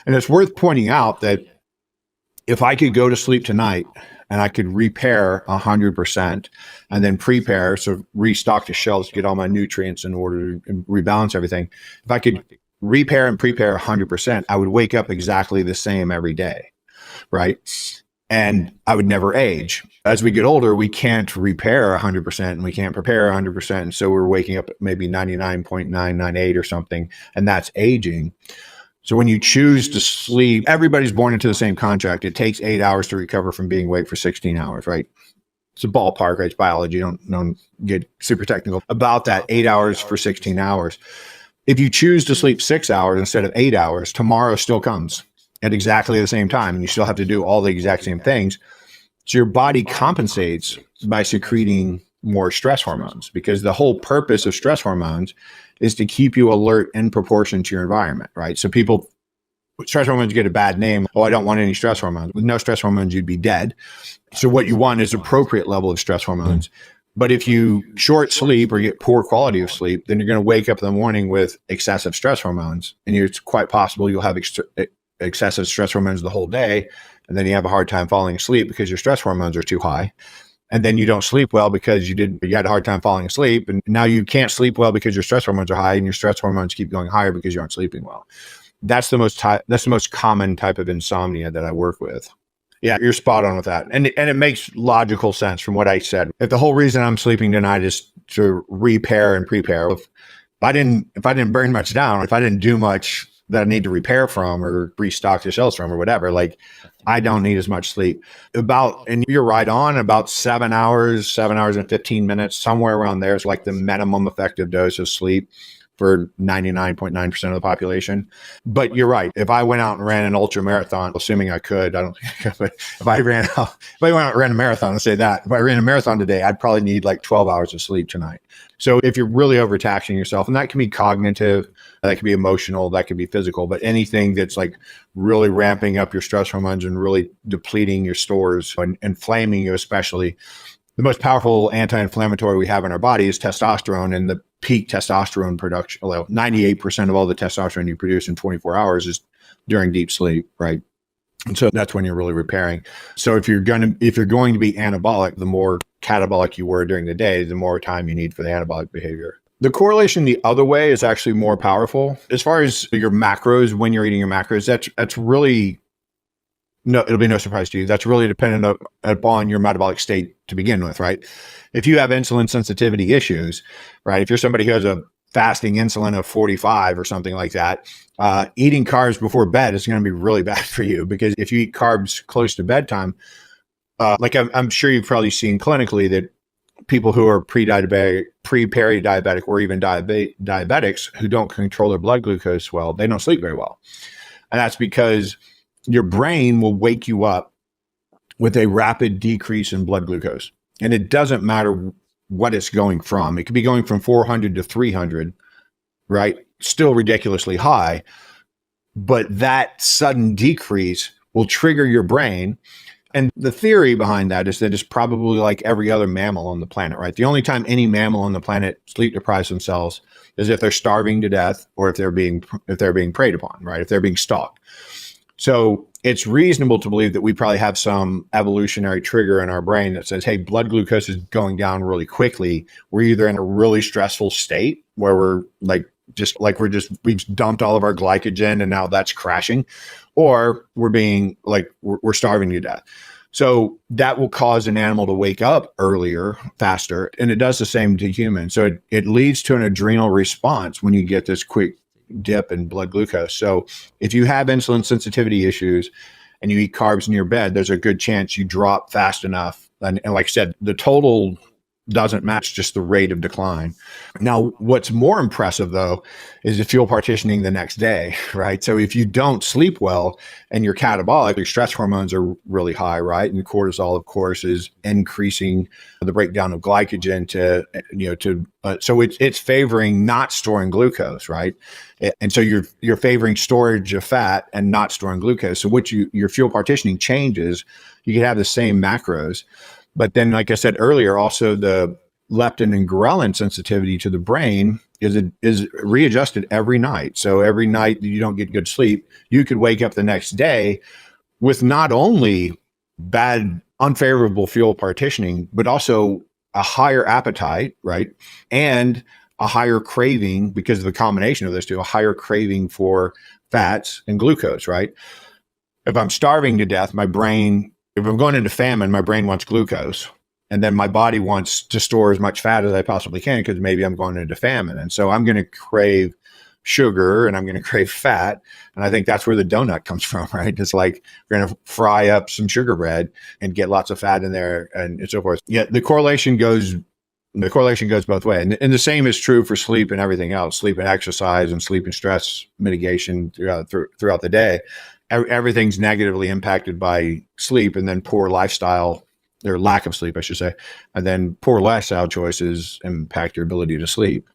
And it's worth pointing out that if I could go to sleep tonight and I could repair 100% and then prepare, so restock the shelves, get all my nutrients in order to rebalance everything. If I could repair and prepare 100%, I would wake up exactly the same every day, right? And I would never age. As we get older, we can't repair 100% and we can't prepare 100%. And so we're waking up at maybe 99.998 or something, and that's aging. So when you choose to sleep, everybody's born into the same contract. It takes 8 hours to recover from being awake for 16 hours, right? It's a ballpark, right? It's biology. Don't get super technical about that. 8 hours for 16 hours. If you choose to sleep 6 hours instead of 8 hours, tomorrow still comes at exactly the same time, and you still have to do all the exact same things. So your body compensates by secreting more stress hormones, because the whole purpose of stress hormones is to keep you alert in proportion to your environment, right? So stress hormones get a bad name. Oh, I don't want any stress hormones. With no stress hormones, you'd be dead. So what you want is appropriate level of stress hormones. But if you short sleep or get poor quality of sleep, then you're going to wake up in the morning with excessive stress hormones. And it's quite possible you'll have excessive stress hormones the whole day. And then you have a hard time falling asleep because your stress hormones are too high. And then you don't sleep well because you had a hard time falling asleep. And now you can't sleep well because your stress hormones are high, and your stress hormones keep going higher because you aren't sleeping well. That's the most common type of insomnia that I work with. Yeah, you're spot on with that. And it makes logical sense from what I said. If the whole reason I'm sleeping tonight is to repair and prepare, if I didn't burn much down, if I didn't do much that I need to repair from or restock the shelves from or whatever, like I don't need as much sleep. And you're right on, about 7 hours and 15 minutes, somewhere around there is like the minimum effective dose of sleep for 99.9% of the population. But you're right. If I went out and ran an ultra marathon, assuming I could, I don't think, but if I went out and ran a marathon, let's say that, if I ran a marathon today, I'd probably need like 12 hours of sleep tonight. So if you're really overtaxing yourself, and that can be cognitive, that can be emotional, that can be physical, but anything that's like really ramping up your stress hormones and really depleting your stores and inflaming you, especially, the most powerful anti-inflammatory we have in our body is testosterone, and the peak testosterone production, 98% of all the testosterone you produce in 24 hours is during deep sleep, right? And so that's when you're really repairing. So if you're going to be anabolic, the more catabolic you were during the day, the more time you need for the anabolic behavior. The correlation the other way is actually more powerful. As far as your macros, when you're eating your macros, that's really, no, it'll be no surprise to you. That's really dependent upon your metabolic state to begin with, right? If you have insulin sensitivity issues, right? If you're somebody who has a fasting insulin of 45 or something like that, eating carbs before bed is going to be really bad for you, because if you eat carbs close to bedtime, like I'm sure you've probably seen clinically that people who are pre-diabetic, pre-peri-diabetic, or even diabetics who don't control their blood glucose well, they don't sleep very well. And that's because your brain will wake you up with a rapid decrease in blood glucose. And it doesn't matter what it's going from. It could be going from 400 to 300, right? Still ridiculously high. But that sudden decrease will trigger your brain. And the theory behind that is that it's probably like every other mammal on the planet, right? The only time any mammal on the planet sleep deprives themselves is if they're starving to death, or if they're being preyed upon, right? If they're being stalked. So it's reasonable to believe that we probably have some evolutionary trigger in our brain that says, hey, blood glucose is going down really quickly. We're either in a really stressful state where we're we've dumped all of our glycogen and now that's crashing, or we're starving to death. So that will cause an animal to wake up earlier, faster, and it does the same to humans. So it leads to an adrenal response when you get this quick dip in blood glucose. So if you have insulin sensitivity issues and you eat carbs in your bed, there's a good chance you drop fast enough. And like I said, the total doesn't match just the rate of decline. Now, what's more impressive, though, is the fuel partitioning the next day, right? So if you don't sleep well and you're catabolic, your stress hormones are really high, right? And cortisol, of course, is increasing the breakdown of glycogen so it's favoring not storing glucose, right? And so you're favoring storage of fat and not storing glucose. So your fuel partitioning changes. You can have the same macros. But then, like I said earlier, also the leptin and ghrelin sensitivity to the brain is readjusted every night. So every night that you don't get good sleep, you could wake up the next day with not only bad, unfavorable fuel partitioning, but also a higher appetite, right? And a higher craving, because of the combination of those two, a higher craving for fats and glucose, right? If I'm starving to death, if I'm going into famine, my brain wants glucose. And then my body wants to store as much fat as I possibly can because maybe I'm going into famine. And so I'm going to crave sugar and I'm going to crave fat. And I think that's where the donut comes from, right? It's like we're going to fry up some sugar bread and get lots of fat in there and so forth. Yeah, the correlation goes both ways. And the same is true for sleep and everything else, sleep and exercise and sleep and stress mitigation throughout the day. Everything's negatively impacted by sleep, and then poor lifestyle, or lack of sleep, I should say, and then poor lifestyle choices impact your ability to sleep.